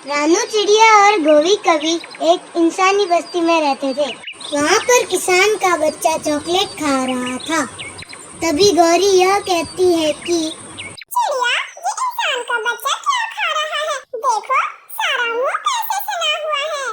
रानू चिड़िया और गोवी कवि एक इंसानी बस्ती में रहते थे। वहाँ पर किसान का बच्चा चॉकलेट खा रहा था। तभी गौरी यह कहती है कि चिड़िया, ये इंसान का बच्चा क्या खा रहा है? देखो, सारा मुंह कैसे सना हुआ है।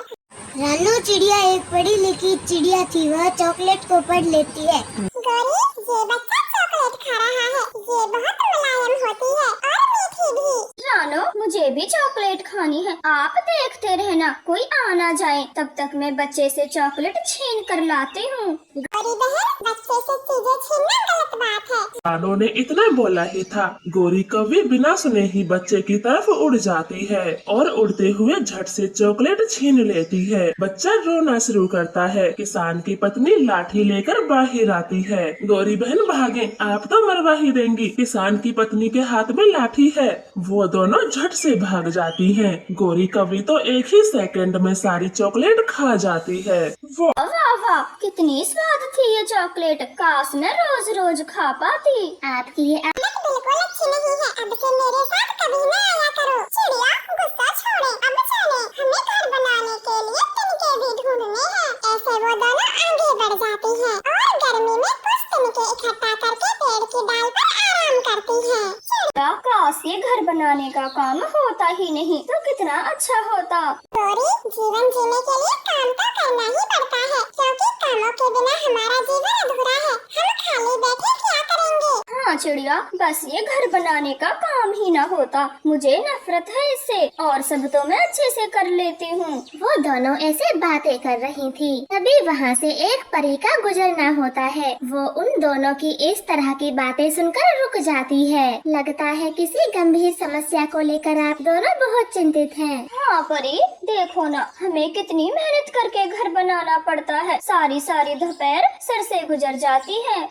रानू चिड़िया एक पढ़ी लिखी चिड़िया थी। वह चॉकलेट को पढ़ लेती है। गौरी, ये बच्चा चॉकलेट खा रहा है। ये बहुत मुलायम होती है और मीठी भी। रानो, मुझे भी चॉकलेट खानी है। आप देखते रहना, कोई आ ना जाए, तब तक मैं बच्चे से चॉकलेट छीन कर लाती हूँ। गौरी बहन, बच्चे से चीजें छीनना गलत बात है। रानो ने इतना बोला ही था, गौरी कवि बिना सुने ही बच्चे की तरफ उड़ जाती है और उड़ते हुए झट से चॉकलेट छीन लेती है। बच्चा रोना शुरू करता है। किसान की पत्नी लाठी लेकर बाहर आती है। गौरी बहन भागे, आप तो मरवा ही देंगी। किसान की पत्नी के हाथ में लाठी है। वो दोनों झट से भाग जाती हैं। गौरी कवि तो एक ही सेकंड में सारी चॉकलेट खा जाती है। वो वाह वाह, कितनी स्वाद थी ये चॉकलेट। काश मैं रोज रोज खा पाती। आपकी ये चॉकलेट बिल्कुल अच्छी नहीं है। अब से मेरे साथ कभी न आया करो। चिड़िया, गुस्सा छोड़े, अब चले। हमें घर बनाने के लिए तिनके भी ढूंढने हैं। ऐसे वो दोनों आगे बढ़ जाती हैं और गर्मी में कुछ तिनके इकट्ठा करके पेड़ की डाल पर आराम करती हैं। काश ये घर बनाने का काम होता ही नहीं तो कितना अच्छा होता। गौरी, जीवन जीने के लिए काम तो करना ही पड़ता है, क्योंकि कामों के बिना हमारा जीवन अधूरा है। हम खाली बैठे क्या करेंगे? हाँ चिड़िया, बस ये घर बनाने का काम ही ना होता। मुझे नफरत है इससे, और सब तो मैं अच्छे से कर लेती हूँ। वो दोनों ऐसे बातें कर रही थी। तभी वहाँ से एक परी का गुजरना होता है। वो उन दोनों की इस तरह की बातें सुनकर रुक जाती है। लगता है किसी गंभीर समस्या को लेकर आप दोनों बहुत चिंतित हैं। हाँ परी, देखो ना, हमें कितनी मेहनत करके घर बनाना पड़ता है। सारी सारी दोपहर सर से गुजर जाती है।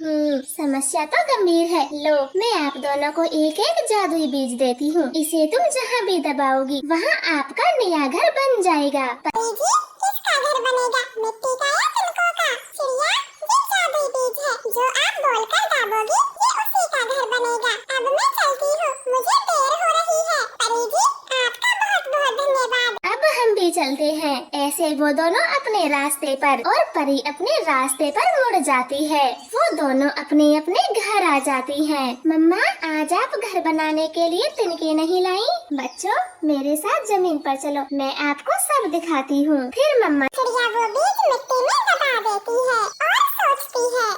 समस्या तो गंभीर है। लो, मैं आप दोनों को एक एक जादुई बीज देती हूँ। इसे तुम जहाँ भी दबाओगी वहाँ आपका नया घर बन जाएगा। परी जी, किसका घर बनेगा? मिट्टी का या तिनकों का? चिड़िया, ये जादुई बीज है जो आप बोलकर दाबोगी, ये उसी का घर बनेगा। अब मैं चलती हूँ, मुझे देर हो रही है। परी जी, आपका बहुत बहुत धन्यवाद। अब हम भी चलते हैं। ऐसे वो दोनों अपने रास्ते पर और परी अपने रास्ते पर मुड़ जाती है। वो दोनों अपने अपने घर आ जाती हैं। मम्मा, आज आप घर बनाने के लिए तिनके नहीं लाई? बच्चों, मेरे साथ जमीन पर चलो, मैं आपको सब दिखाती हूँ। फिर मम्मा चिड़िया वो बीज मिट्टी में दबा देती है और सोचती है,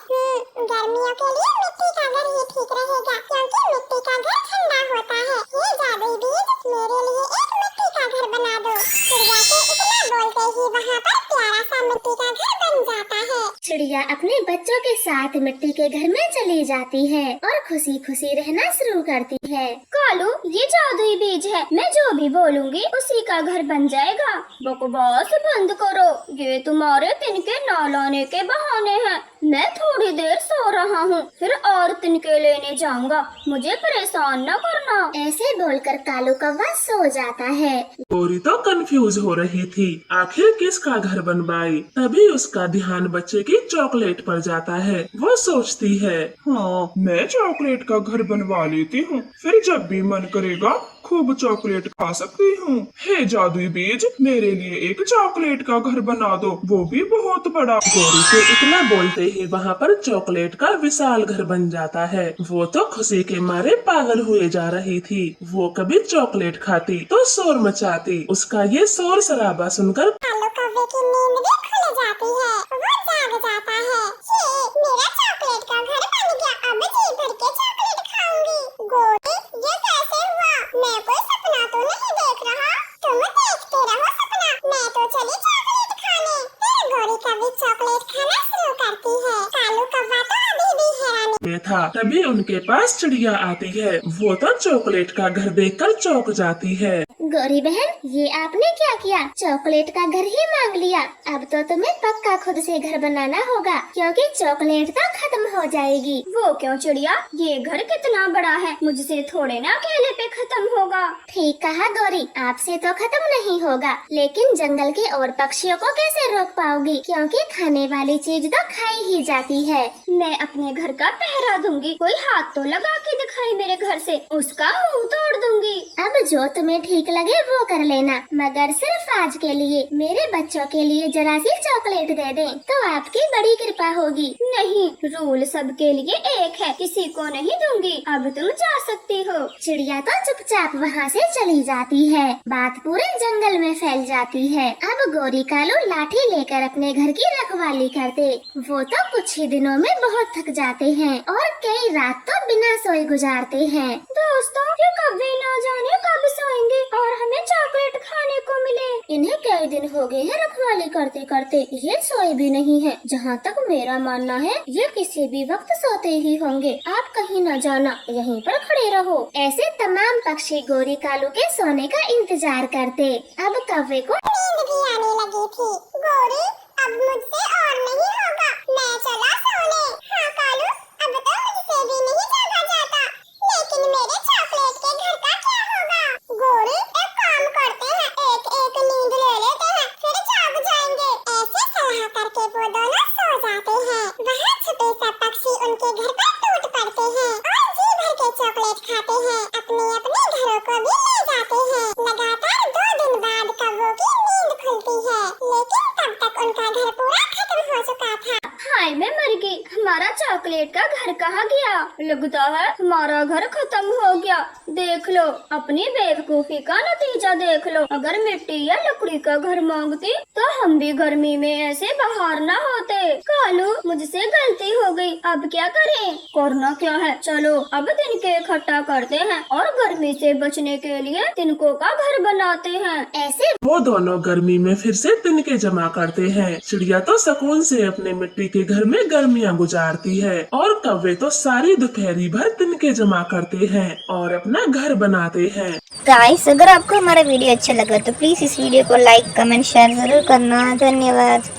गर्मियों के लिए मिट्टी का घर ही ठीक रहेगा, क्योंकि मिट्टी का घर ठंडा होता है। ये जादुई बीज, मेरे लिए एक मिट्टी का घर बना दो। चिड़िया के इतना बोलते ही वहाँ पर प्यारा सा मिट्टी का घर बन जाता है। चिड़िया अपने बच्चों के साथ मिट्टी के घर में चली जाती है और खुशी खुशी रहना शुरू करती है। कालू, ये जादुई बीज है, मैं जो भी बोलूँगी उसी का घर बन जाएगा। बकवास बंद करो, ये तुम्हारे तिनके ना लाने के बहाने हैं। मैं थोड़ी देर सो रहा हूँ, फिर और तिनके लेने जाऊंगा। मुझे परेशान न करना। ऐसे बोलकर कालू कौवा सो जाता है। गौरी तो कंफ्यूज हो रही थी, आखिर किसका घर बनवाए। तभी उसका ध्यान बच्चे की चॉकलेट पर जाता है। वो सोचती है, हाँ, मैं चॉकलेट का घर बनवा लेती हूँ, फिर जब भी मन करेगा खूब चॉकलेट खा सकती हूँ। हे जादुई बीज, मेरे लिए एक चॉकलेट का घर बना दो, वो भी बहुत बड़ा। गौरी के इतना बोलते ही वहाँ पर चॉकलेट का विशाल घर बन जाता है। वो तो खुशी के मारे पागल हुए जा रही थी। वो कभी चॉकलेट खाती तो शोर मचाती। उसका ये शोर शराबा सुनकर कालू कौवे की नींद भी खुल जाती है। वो जाग जाता है। ये मेरा चॉकलेट का घर बन गया। अब जी भर के चॉकलेट खाऊंगी। गौरी, ये कैसे हुआ? मैं कोई सपना तो नहीं देख रहा? तुम देखते रहो सपना, मैं तो चली चॉकलेट खाने। फिर गौरी कभी चॉकलेट खाना शुरू करती है। कालू कौवा तो अभी भी हैरानी में था। तभी उनके पास चिड़िया आती है। वो तो चॉकलेट का घर देखकर चौंक जाती है। गौरी बहन, ये आपने क्या किया? चॉकलेट का घर ही मांग लिया। अब तो तुम्हें पक्का खुद से घर बनाना होगा, क्योंकि चॉकलेट तो खत्म हो जाएगी। वो क्यों चिड़िया, ये घर कितना बड़ा है, मुझसे थोड़े ना अकेले पे खत्म होगा। ठीक कहा गौरी, आपसे तो खत्म नहीं होगा, लेकिन जंगल के और पक्षियों को कैसे रोक पाओगी, क्योंकि खाने वाली चीज तो खाई ही जाती है। मैं अपने घर का पहरा दूंगी। कोई हाथ तो लगा के दिखाई मेरे घर से, उसका मुंह तोड़ दूंगी। अब जो तुम्हें ठीक लगे लगे वो कर लेना, मगर सिर्फ आज के लिए मेरे बच्चों के लिए जरा सी चॉकलेट दे दें तो आपकी बड़ी कृपा होगी। नहीं, रूल सबके लिए एक है, किसी को नहीं दूंगी। अब तुम जा सकती हो। चिड़िया तो चुपचाप वहाँ से चली जाती है। बात पूरे जंगल में फैल जाती है। अब गोरी कालू लाठी लेकर अपने घर की रखवाली करते। वो तो कुछ ही दिनों में बहुत थक जाते हैं और कई रात तो बिना सोए गुजारते हैं। दोस्तों, ये कभी ना जाने कब सोएंगे और हमें चॉकलेट खाने को मिले। इन्हें कई दिन हो गए हैं रखवाली करते करते, ये सोए भी नहीं है। जहाँ तक मेरा मानना है ये किसी भी वक्त सोते ही होंगे। आप कहीं न जाना, यहीं पर खड़े रहो। ऐसे तमाम पक्षी गोरी कालू के सोने का इंतजार करते। अब कौवे को नींद भी आने लगी थी। गोरी, अब मुझसे और नहीं होगा, मैं चला सोने। हाँ कालू, अब तो मुझसे भी नहीं जागा जाता। लेकिन मेरे चॉकलेट के घर का क्या होगा? गोरी, एक काम करते हैं, एक एक नींद ले लेते हैं, फिर जाग जाएंगे। ऐसे सलाह करके वो दोनों सो जाते हैं। वहाँ छुपे सब पक्षी उनके घर पर टूट पड़ते हैं और जी भर के चॉकलेट खाते हैं। अपने अपने घरों को भी ले जाते हैं। लगातार 2 दिन बाद कौवों की नींद खुलती है, लेकिन तब तक उनका घर पूरा खत्म हो चुका था। हाय, मैं मर गई। हमारा चॉकलेट का घर कहाँ गया? लगता है हमारा घर खत्म हो गया। देख लो, अपनी बेवकूफी का नतीजा देख लो। अगर मिट्टी या लकड़ी का घर मांगती तो हम भी गर्मी में ऐसे बाहर न होते। कालू, मुझसे गलती हो गई, अब क्या करें? करना क्या है, चलो अब तिनके इकट्ठा करते हैं और गर्मी से बचने के लिए तिनकों का घर बनाते हैं। ऐसे वो दोनों गर्मी में फिर से तिनके जमा करते हैं। चिड़िया तो सुकून से अपने मिट्टी के घर में गर्मियाँ गुजारती है और कौवे तो सारी दोपहरी भर तिनके जमा करते हैं और अपना घर बनाते हैं। गाइस, अगर आपको हमारा वीडियो अच्छा लगा तो प्लीज इस वीडियो को लाइक, कमेंट, शेयर जरूर करना। धन्यवाद।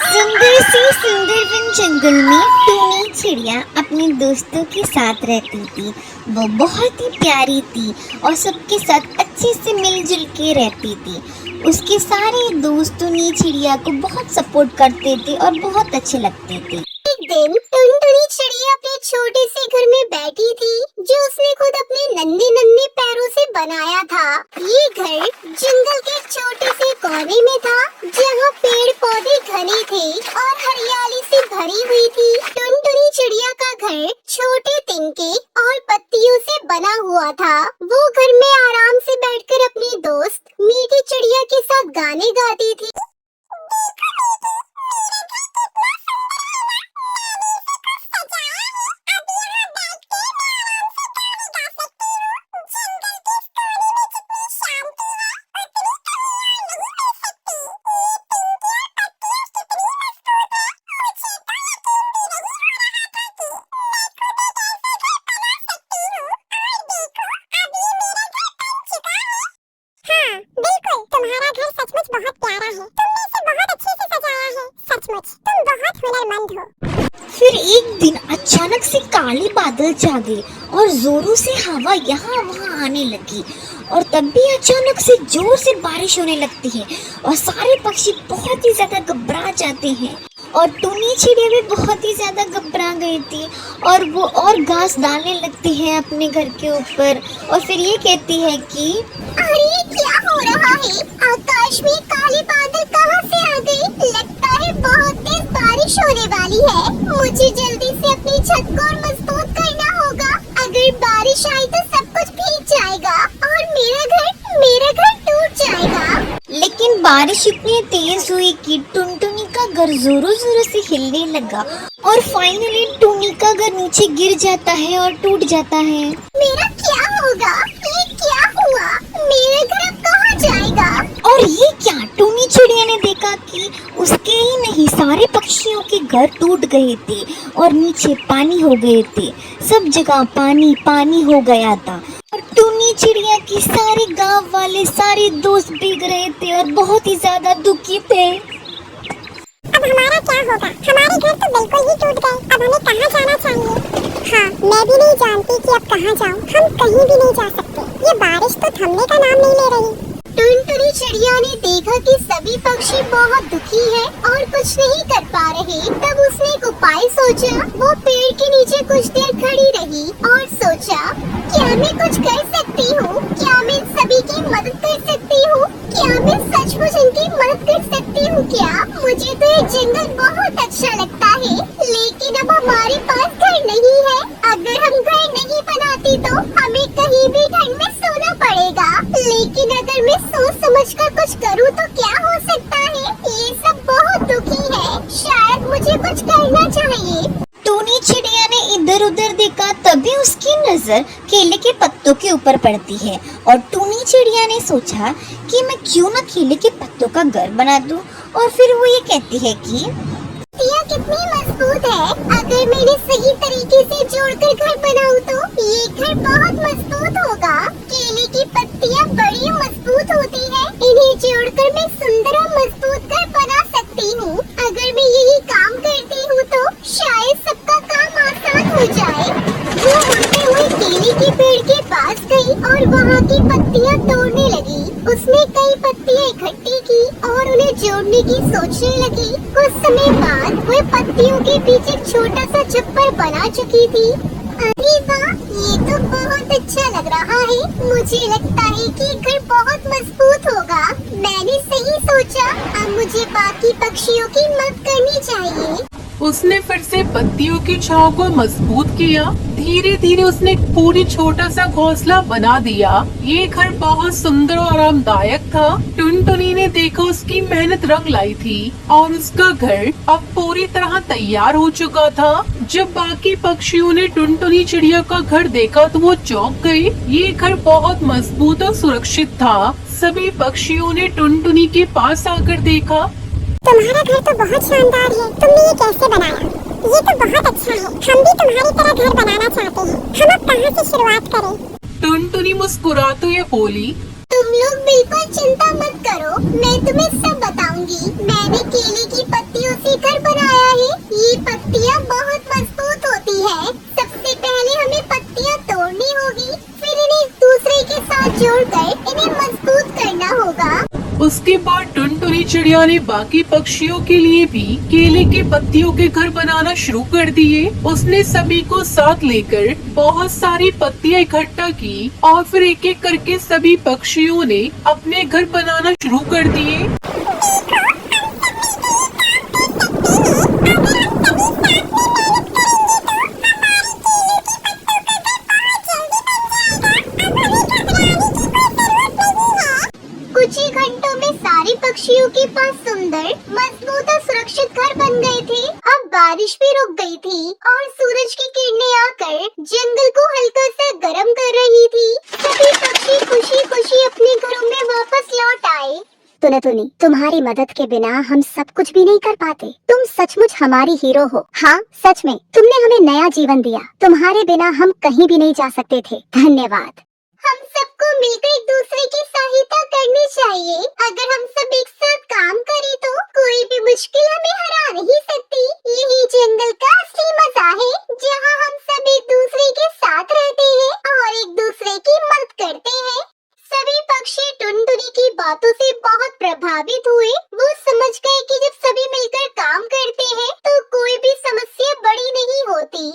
सुंदर से सुंदर वन जंगल में टूनी चिड़िया अपने दोस्तों के साथ रहती थी। वो बहुत ही प्यारी थी और सबके साथ अच्छे से मिलजुल के रहती थी। उसके सारे दोस्त टूनी चिड़िया को बहुत सपोर्ट करते थे और बहुत अच्छे लगते थे। एक दिन टुनटुनी चिड़िया अपने छोटे से घर में बैठी थी, जो उसने खुद अपने नन्हे नन्हे पैरों से बनाया था। ये घर जंगल के छोटे से कोने में था, जहाँ पेड़ पौधे घने थे और हरियाली से भरी हुई थी। टुनटुनी चिड़िया का घर छोटे तिनके और पत्तियों से बना हुआ था। वो घर में आराम से बैठकर अपनी दोस्त मीठी चिड़िया के साथ गाने गाती थी। तुम्हारा घर सचमुच बहुत प्यारा है। तुमने इसे बहुत अच्छे से सजाया है। सचमुच तुम बहुत हुनरमंद हो। फिर एक दिन अचानक से काले बादल छा गए और जोरों से हवा यहाँ वहाँ आने लगी और तब भी अचानक से जोर से बारिश होने लगती है और सारे पक्षी बहुत ही ज्यादा घबरा जाते हैं और टूनी चिड़िया भी बहुत ही ज्यादा घबरा गई थी और वो और घास डालने लगती है अपने घर के ऊपर और फिर ये कहती है कि अरे क्या हो रहा है? आकाश में काले बादल कहाँ से आ गए? लगता है बहुत तेज बारिश होने वाली है। मुझे जल्दी से अपनी छत को और मजबूत करना होगा। अगर बारिश आई तो सब कुछ भीग जाएगा और मेरा घर टूट जाएगा। लेकिन बारिश इतनी तेज हुई कि टुनटुनी का घर जोरों जोरों से हिलने लगा और फाइनली टुनी का घर नीचे गिर जाता है और टूट जाता है। मेरा क्या होगा? ये क्या हुआ? मेरा घर अब कहाँ जाएगा? और ये क्या? टुनी चिड़िया ने देखा कि उसके ही नहीं सारे पक्षियों के घर टूट गए थे और नीचे पानी हो गए थे। सब जगह पानी पानी हो गया था और टुनी चिड़िया की सारे गांव वाले सारे दोस्त भीग रहे थे और बहुत ही ज्यादा दुखी थे। अब हमारा क्या होगा? हमारे घर तो बिल्कुल ही टूट गए। अब हमें कहाँ जाना चाहिए? हाँ, मैं भी नहीं जानती कि अब कहाँ जाऊँ। हम कहीं भी नहीं जा सकते। ये बारिश तो थमने का नाम नहीं ले रही। टुनटुनी चिड़िया ने देखा कि सभी पक्षी बहुत दुखी हैं और कुछ नहीं कर पा रहे। तब उसने एक उपाय सोचा। वो पेड़ के नीचे कुछ देर खड़ी रही और सोचा, क्या मैं कुछ कर सकती हूँ? क्या मैं सभी की मदद कर सकती हूँ? क्या मैं सचमुच इनकी मदद कर सकती हूँ क्या? मुझे तो ये जंगल बहुत अच्छा लगता है, लेकिन अब हमारे पास घर नहीं है। अगर हम घर नहीं बनाती तो हमें कहीं भी ठंड में सोना पड़ेगा। लेकिन अगर मैं सोच समझ कर कुछ करूँ तो क्या हो सकता है? ये सब बहुत दुखी है, शायद मुझे कुछ करना चाहिए। टूनी चिड़िया ने इधर उधर देखा, तभी उसकी नजर केले के पत्तों के ऊपर पड़ती है और टूनी चिड़िया ने सोचा कि मैं क्यों न केले के पत्तों का घर बना दूं। और फिर वो ये कहती है कि पत्तियाँ कितनी मजबूत है। अगर मैंने सही तरीके से जोड़कर घर बनाऊं तो ये घर बहुत मजबूत होगा। केले की पत्तियाँ बड़ी मजबूत होती है, इन्हें जोड़कर मैं सुंदर और मजबूत घर बना सकती हूँ। अगर मैं यही काम करती हूँ तो शायद सबका काम आसान हो जाए। वो उड़ते हुए केले के पेड़ के पास गई और वहाँ की पत्तियाँ तोड़ने लगी। उसने कई पत्तियाँ इकट्ठी की और उन्हें जोड़ने की सोचने लगी। कुछ समय बाद वो पत्तियों के पीछे एक छोटा सा छप्पर बना चुकी थी। अरे वाह, ये तो बहुत अच्छा लग रहा है। मुझे लगता है कि घर बहुत मजबूत होगा। मैंने सही सोचा, अब मुझे बाकी पक्षियों की मदद करनी चाहिए। उसने फिर से पत्तियों की छाव को मजबूत किया। धीरे धीरे उसने एक पूरी छोटा सा घोंसला बना दिया। ये घर बहुत सुंदर और आरामदायक था। टुनटुनी ने देखा उसकी मेहनत रंग लाई थी और उसका घर अब पूरी तरह तैयार हो चुका था। जब बाकी पक्षियों ने टुनटुनी चिड़िया का घर देखा तो वो चौंक गए। ये घर बहुत मजबूत और सुरक्षित था। सभी पक्षियों ने टुनटुनी के पास आकर देखा। तुम्हारा घर तो बहुत शानदार है, तुमने ये कैसे बनाया? ये तो बहुत अच्छा है, हम भी तुम्हारी तरह घर बनाना चाहते हैं। हम अब कहाँ से शुरुआत करें? टुनटुनी मुस्कुराते हुए बोली, तुम लोग बिल्कुल चिंता मत करो, मैं तुम्हें सब बताऊंगी। मैंने केले की पत्तियों से घर बनाया है। ये पत्तियाँ बहुत मजबूत होती है। सबसे पहले हमें पत्तियाँ तोड़नी होगी, फिर इन्हें एक दूसरे के साथ जोड़कर इन्हें मजबूत करना होगा। उसके बाद टुनटुनी चिड़िया ने बाकी पक्षियों के लिए भी केले की पत्तियों के घर बनाना शुरू कर दिए। उसने सभी को साथ लेकर बहुत सारी पत्तियां इकट्ठा की और फिर एक एक करके सभी पक्षियों ने अपने घर बनाना शुरू कर दिए। कुछ ही घंटों में सारे पक्षियों के पास सुंदर, मजबूत और सुरक्षित घर बन गए थे। अब बारिश भी रुक गई थी और सूरज की किरणें आकर जंगल को हल्का सा गर्म कर रही थी। सभी पक्षी खुशी खुशी अपने घरों में वापस लौट आए। टुनटुनी, तुम्हारी मदद के बिना हम सब कुछ भी नहीं कर पाते। तुम सचमुच हमारी हीरो हो। हाँ, सच में तुमने हमें नया जीवन दिया। तुम्हारे बिना हम कहीं भी नहीं जा सकते थे। धन्यवाद। हम सबको मिलकर एक दूसरे की सहायता करनी चाहिए। अगर हम सब एक साथ काम करें तो कोई भी मुश्किल हमें हरा नहीं सकती। यही जंगल का असली मजा है, जहाँ हम सब एक दूसरे के साथ रहते हैं और एक दूसरे की मदद करते हैं। सभी पक्षी टुनटुनी की बातों से बहुत प्रभावित हुए। वो समझ गए कि जब सभी मिलकर काम करते हैं तो कोई भी समस्या बड़ी नहीं होती।